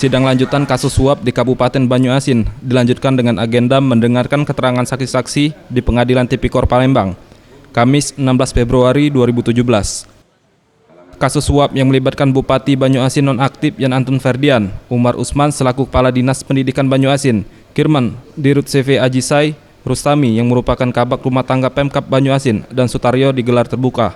Sidang lanjutan kasus suap di Kabupaten Banyuasin dilanjutkan dengan agenda mendengarkan keterangan saksi-saksi di Pengadilan Tipikor Palembang, Kamis 16 Februari 2017. Kasus suap yang melibatkan Bupati Banyuasin nonaktif Yan Antun Ferdian, Umar Usman selaku Kepala Dinas Pendidikan Banyuasin, Kirman, Dirut CV Ajisai, Rustami yang merupakan Kabak Rumah Tangga Pemkab Banyuasin, dan Sutaryo digelar terbuka.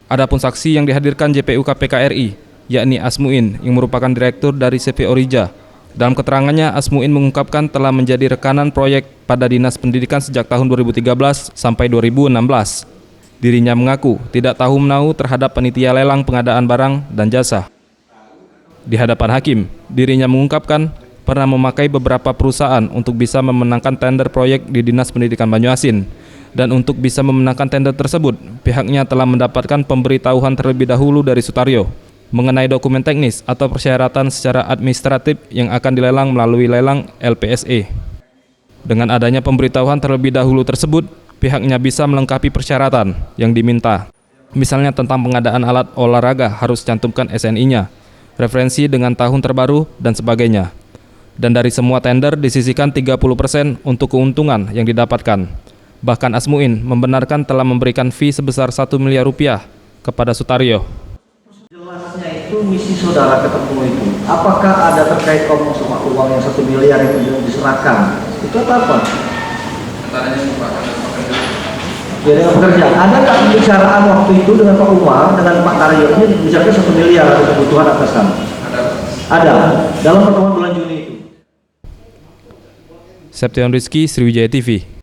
Adapun saksi yang dihadirkan JPU KPK RI, yakni Asmuin yang merupakan direktur dari CV Orija. Dalam keterangannya, Asmuin mengungkapkan telah menjadi rekanan proyek pada Dinas Pendidikan sejak tahun 2013 sampai 2016. Dirinya mengaku tidak tahu menahu terhadap panitia lelang pengadaan barang dan jasa. Di hadapan hakim, dirinya mengungkapkan pernah memakai beberapa perusahaan untuk bisa memenangkan tender proyek di Dinas Pendidikan Banyuasin. Dan untuk bisa memenangkan tender tersebut, pihaknya telah mendapatkan pemberitahuan terlebih dahulu dari Sutaryo mengenai dokumen teknis atau persyaratan secara administratif yang akan dilelang melalui lelang LPSE. Dengan adanya pemberitahuan terlebih dahulu tersebut, pihaknya bisa melengkapi persyaratan yang diminta. Misalnya tentang pengadaan alat olahraga harus cantumkan SNI-nya, referensi dengan tahun terbaru, dan sebagainya. Dan dari semua tender disisihkan 30% untuk keuntungan yang didapatkan. Bahkan Asmuin membenarkan telah memberikan fee sebesar 1 miliar rupiah kepada Sutaryo. Jelasnya itu misi saudara ketemu itu. Apakah ada terkait ngomong sama uang yang 1 miliar itu diserahkan? Itu apa? Ya dengan pekerjaan. Ada nggak pembicaraan waktu itu dengan Pak Umar, dengan Pak Taryo ini bicarakan 1 miliar untuk kebutuhan atasan? Ada. Dalam pertemuan bulan Juni itu. Septian Rizky, Sriwijaya TV.